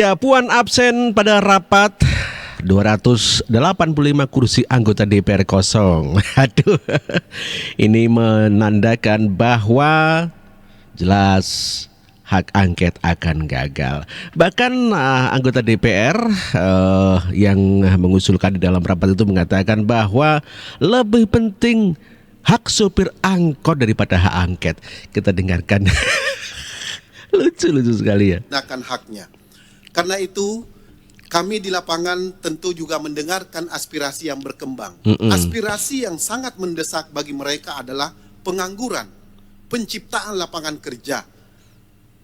Ya, Puan absen pada rapat 285 kursi anggota DPR kosong. Aduh, ini menandakan bahwa jelas hak angket akan gagal. Bahkan anggota DPR yang mengusulkan di dalam rapat itu mengatakan bahwa lebih penting hak sopir angkot daripada hak angket. Kita dengarkan. Lucu sekali ya. Gunakan haknya. Karena itu kami di lapangan tentu juga mendengarkan aspirasi yang berkembang. Aspirasi yang sangat mendesak bagi mereka adalah pengangguran, penciptaan lapangan kerja.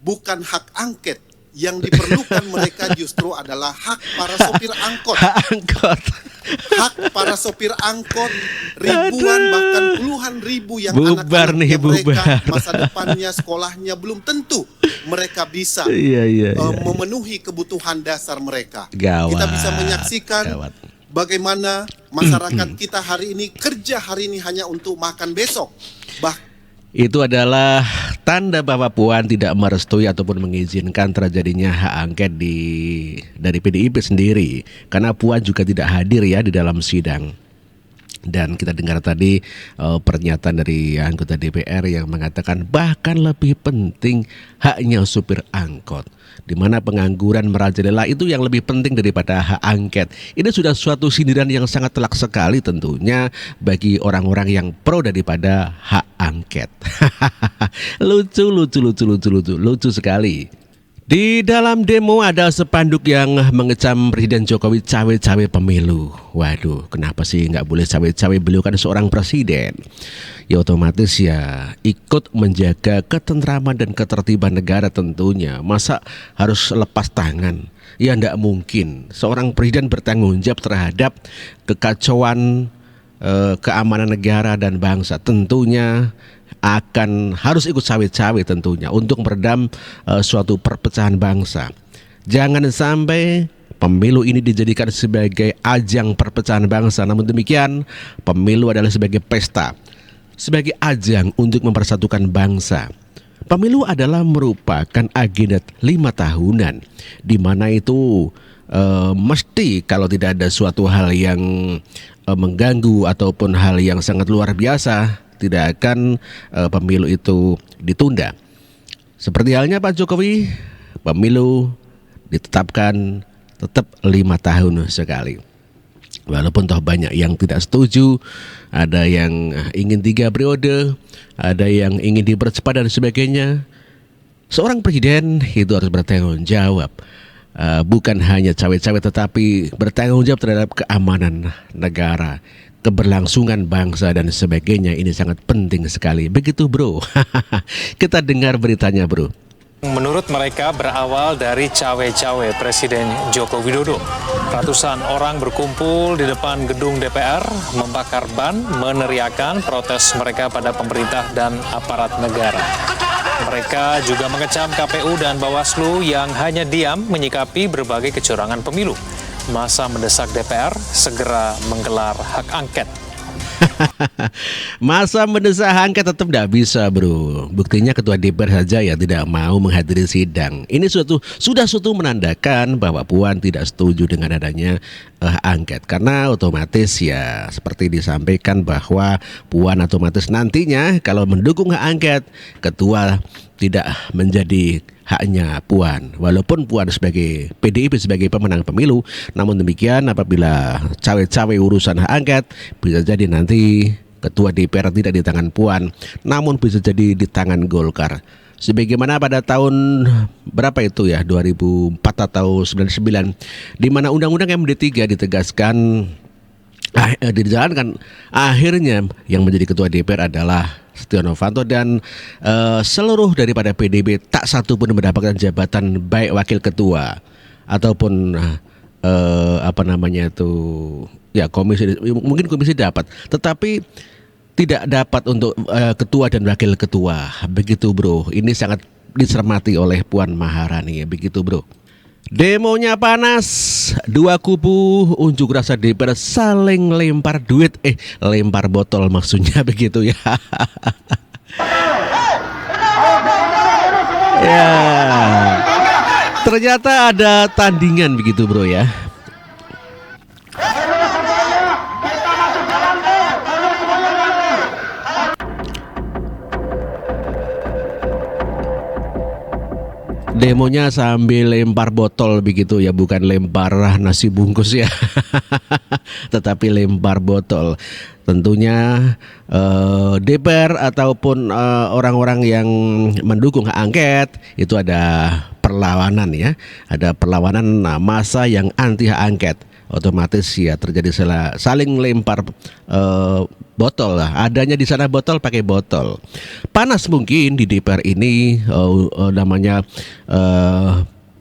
Bukan hak angket. Yang diperlukan mereka justru adalah hak para sopir angkot. Hak angkot. Hak para sopir angkot, ribuan bahkan puluhan ribu yang Bubar anak-anaknya mereka bubar. masa depannya, sekolahnya belum tentu mereka bisa Iya. memenuhi kebutuhan dasar mereka. Gawat, Kita bisa menyaksikan gawat. bagaimana masyarakat kita hari ini kerja hari ini hanya untuk makan besok. Itu adalah tanda bahwa Puan tidak merestui ataupun mengizinkan terjadinya hak angket dari PDIP sendiri. Karena Puan juga tidak hadir ya di dalam sidang. Dan kita dengar tadi pernyataan dari anggota DPR yang mengatakan bahkan lebih penting haknya supir angkot, di mana pengangguran merajalela itu yang lebih penting daripada hak angket. Ini sudah suatu sindiran yang sangat telak sekali tentunya bagi orang-orang yang pro daripada hak angket. Lucu sekali. Di dalam demo ada spanduk yang mengecam Presiden Jokowi cawe-cawe pemilu. Waduh, kenapa sih nggak boleh cawe-cawe? Beliau kan seorang presiden. Ya otomatis ya ikut menjaga ketentraman dan ketertiban negara tentunya. Masa harus lepas tangan? Ya nggak mungkin. Seorang presiden bertanggung jawab terhadap kekacauan keamanan negara dan bangsa. Tentunya akan harus ikut cawe-cawe tentunya untuk meredam suatu perpecahan bangsa. Jangan sampai pemilu ini dijadikan sebagai ajang perpecahan bangsa. Namun demikian, pemilu adalah sebagai pesta, sebagai ajang untuk mempersatukan bangsa. Pemilu adalah merupakan agenda 5 tahunan, di mana itu mesti kalau tidak ada suatu hal yang mengganggu ataupun hal yang sangat luar biasa, tidak akan pemilu itu ditunda. Seperti halnya Pak Jokowi, pemilu ditetapkan tetap 5 tahun sekali. Walaupun toh banyak yang tidak setuju, ada yang ingin 3 periode, ada yang ingin dipercepat dan sebagainya. Seorang presiden itu harus bertanggung jawab. Bukan hanya cawe-cawe tetapi bertanggung jawab terhadap keamanan negara, keberlangsungan bangsa dan sebagainya. Ini sangat penting sekali. Begitu bro. Kita dengar beritanya bro. Menurut mereka berawal dari cawe-cawe Presiden Joko Widodo. Ratusan orang berkumpul di depan gedung DPR, membakar ban, meneriakan protes mereka pada pemerintah dan aparat negara. Mereka juga mengecam KPU dan Bawaslu yang hanya diam menyikapi berbagai kecurangan pemilu. Masa mendesak DPR segera menggelar hak angket. Masa mendesak angket tetap tidak bisa bro. Buktinya ketua DPR saja ya tidak mau menghadiri sidang. Ini sudah suatu menandakan bahwa Puan tidak setuju dengan adanya angket. Karena otomatis ya seperti disampaikan bahwa Puan otomatis nantinya kalau mendukung hak angket, ketua tidak menjadi haknya Puan. Walaupun Puan sebagai PDIP sebagai pemenang pemilu, namun demikian apabila cawe-cawe urusan hak angket, bisa jadi nanti ketua DPR tidak di tangan Puan, namun bisa jadi di tangan Golkar. Sebagaimana pada tahun berapa itu ya, 2004 atau 99, di mana Undang-Undang MD3 ditegaskan dijalankan, akhirnya yang menjadi ketua DPR adalah Setia Novanto dan seluruh daripada PDB tak satu pun mendapatkan jabatan baik wakil ketua ataupun komisi, mungkin komisi dapat, tetapi tidak dapat untuk ketua dan wakil ketua. Begitu bro, ini sangat dicermati oleh Puan Maharani. Begitu bro. Demonya panas, 2 kubu unjuk rasa DPR saling lempar duit, lempar botol maksudnya begitu ya. Ya. Ternyata ada tandingan begitu bro ya. Demonya sambil lempar botol begitu ya, bukan lempar nasi bungkus ya. Tetapi lempar botol. Tentunya DPR ataupun orang-orang yang mendukung hak angket itu ada perlawanan ya. Ada perlawanan massa yang anti hak angket. Otomatis ya terjadi saling lempar botol lah. Adanya di sana botol pakai botol. Panas mungkin di DPR ini namanya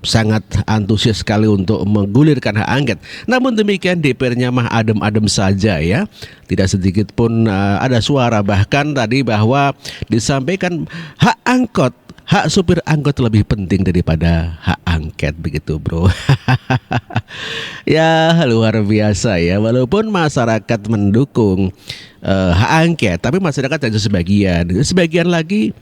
sangat antusias sekali untuk menggulirkan hak angket. Namun demikian DPR-nya mah adem-adem saja ya. Tidak sedikit pun ada suara bahkan tadi bahwa disampaikan hak supir angkot lebih penting daripada hak angket begitu bro. Ya luar biasa ya, walaupun masyarakat mendukung hak angket, tapi masyarakat hanya sebagian lagi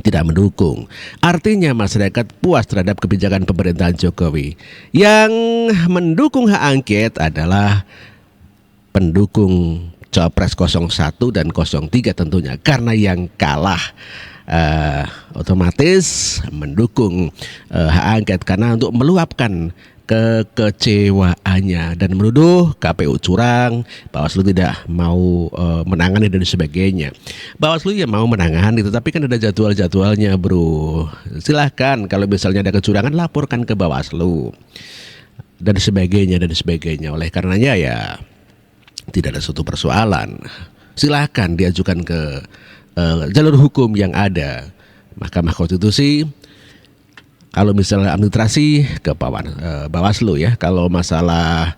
tidak mendukung. Artinya masyarakat puas terhadap kebijakan pemerintahan Jokowi. Yang mendukung hak angket adalah pendukung Capres 01 dan 03 tentunya, karena yang kalah otomatis mendukung hak angket karena untuk meluapkan kekecewaannya dan menuduh KPU curang, Bawaslu tidak mau menangani dan sebagainya. Bawaslu ya mau menangani, tetapi kan ada jadwal-jadwalnya bro. Silahkan kalau misalnya ada kecurangan laporkan ke Bawaslu dan sebagainya. Oleh karenanya ya tidak ada suatu persoalan. Silahkan diajukan ke jalur hukum yang ada, Mahkamah Konstitusi. Kalau misalnya administrasi ke Bawaslu ya. Kalau masalah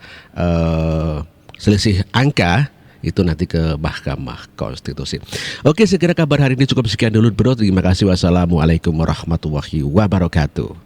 selisih angka itu nanti ke Mahkamah Konstitusi. Oke, saya kira kabar hari ini cukup sekian dulu bro. Terima kasih. Wassalamualaikum warahmatullahi wabarakatuh.